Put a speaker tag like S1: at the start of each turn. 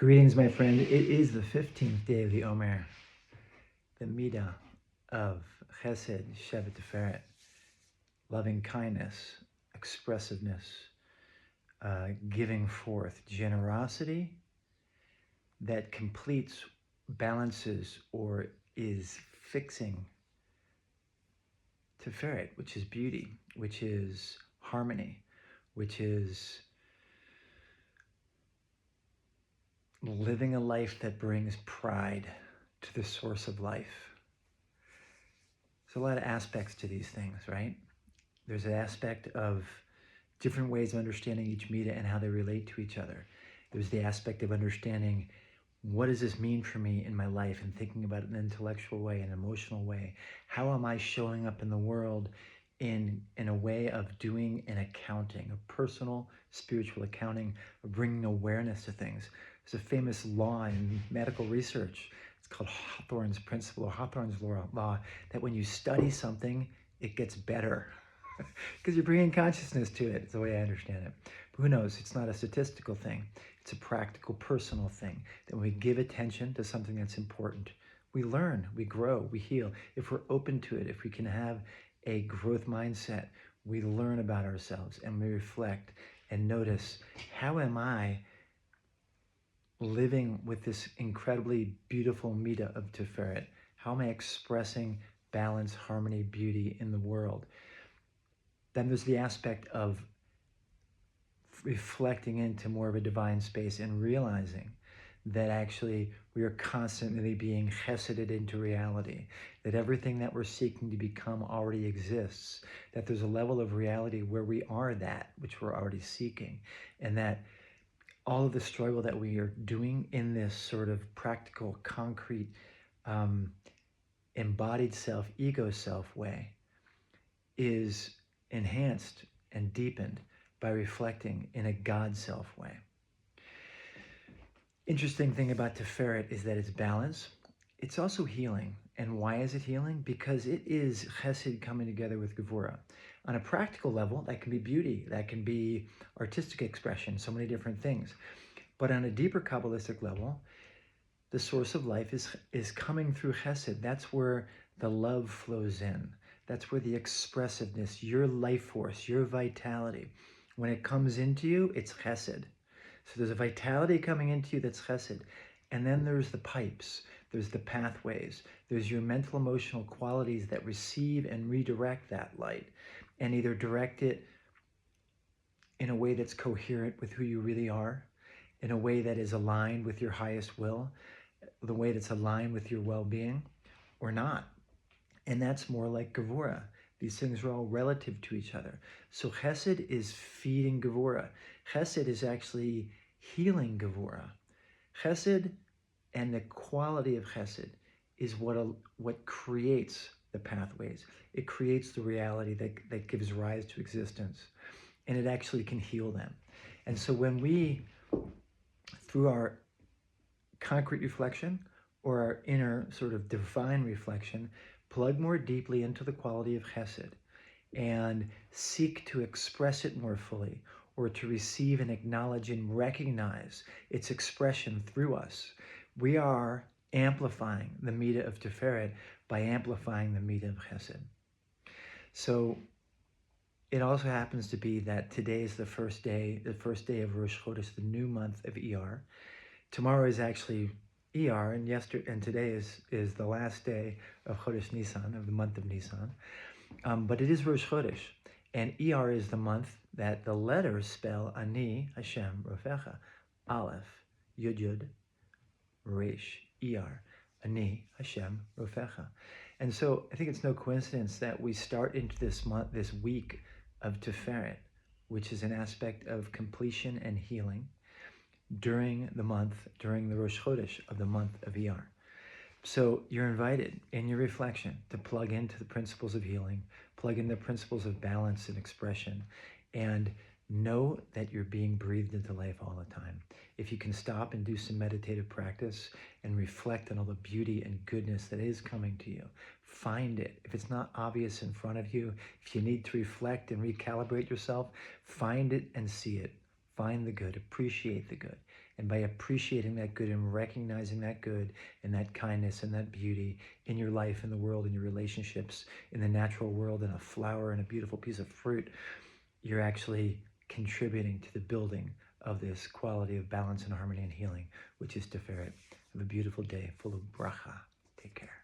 S1: Greetings, my friend. It is the 15th day of the HaOmer, the midah of Chesed, Shevet, Tifert, loving kindness, expressiveness, giving forth, generosity that completes, balances, or is fixing Tiferet, which is beauty, which is harmony, which is living a life that brings pride to the source of life. There's a lot of aspects to these things, right? There's an aspect of different ways of understanding each midah and how they relate to each other. There's the aspect of understanding, what does this mean for me in my life, and thinking about it in an intellectual way, an emotional way. How am I showing up in the world in a way of doing an accounting, a personal, spiritual accounting, of bringing awareness to things. There's a famous law in medical research. It's called Hawthorne's principle, or Hawthorne's law, that when you study something, it gets better. Because you're bringing consciousness to it. It's the way I understand it. But who knows? It's not a statistical thing. It's a practical, personal thing. That when we give attention to something that's important, we learn, we grow, we heal. If we're open to it, if we can have a growth mindset, we learn about ourselves and we reflect and notice, how am I living with this incredibly beautiful midah of Tiferet? How am I expressing balance, harmony, beauty in the world? Then there's the aspect of reflecting into more of a divine space and realizing that actually we are constantly being cheseded into reality, that everything that we're seeking to become already exists, that there's a level of reality where we are that which we're already seeking, and that all of the struggle that we are doing in this sort of practical, concrete, embodied self, ego self way is enhanced and deepened by reflecting in a God self way. Interesting thing about Tiferet is that it's balance. It's also healing. And why is it healing? Because it is Chesed coming together with Gevura. On a practical level, that can be beauty, that can be artistic expression, so many different things. But on a deeper Kabbalistic level, the source of life is coming through Chesed. That's where the love flows in. That's where the expressiveness, your life force, your vitality, when it comes into you, it's Chesed. So there's a vitality coming into you that's Chesed. And then there's the pipes, there's the pathways, there's your mental emotional qualities that receive and redirect that light, and either direct it in a way that's coherent with who you really are, in a way that is aligned with your highest will, the way that's aligned with your well-being, or not. And that's more like Gevura. These things are all relative to each other. So Chesed is feeding Gevura. Chesed is actually healing Gevura. Chesed and the quality of Chesed is what creates the pathways. It creates the reality that gives rise to existence. And it actually can heal them. And so when we, through our concrete reflection or our inner sort of divine reflection, plug more deeply into the quality of Chesed and seek to express it more fully, or to receive and acknowledge and recognize its expression through us, we are amplifying the midah of Tiferet by amplifying the midah of Chesed. So it also happens to be that today is the first day of Rosh Chodesh, the new month of ER. Tomorrow is actually ER, and today is the last day of Chodesh Nisan, of the month of Nisan. But it is Rosh Chodesh, and ER is the month that the letters spell Ani Hashem Rofecha, Aleph, Yud Yud, Resh, ER, Ani Hashem Rofecha. And so I think it's no coincidence that we start into this month, this week of Tiferet, which is an aspect of completion and healing, during the Rosh Chodesh of the month of ER. So you're invited in your reflection to plug into the principles of healing, plug in the principles of balance and expression, and know that you're being breathed into life all the time. If you can stop and do some meditative practice and reflect on all the beauty and goodness that is coming to you, find it. If it's not obvious in front of you, if you need to reflect and recalibrate yourself, find it and see it. find the good, appreciate the good. And by appreciating that good and recognizing that good and that kindness and that beauty in your life, in the world, in your relationships, in the natural world, in a flower and a beautiful piece of fruit, you're actually contributing to the building of this quality of balance and harmony and healing, which is Tiferet. Have a beautiful day full of bracha. Take care.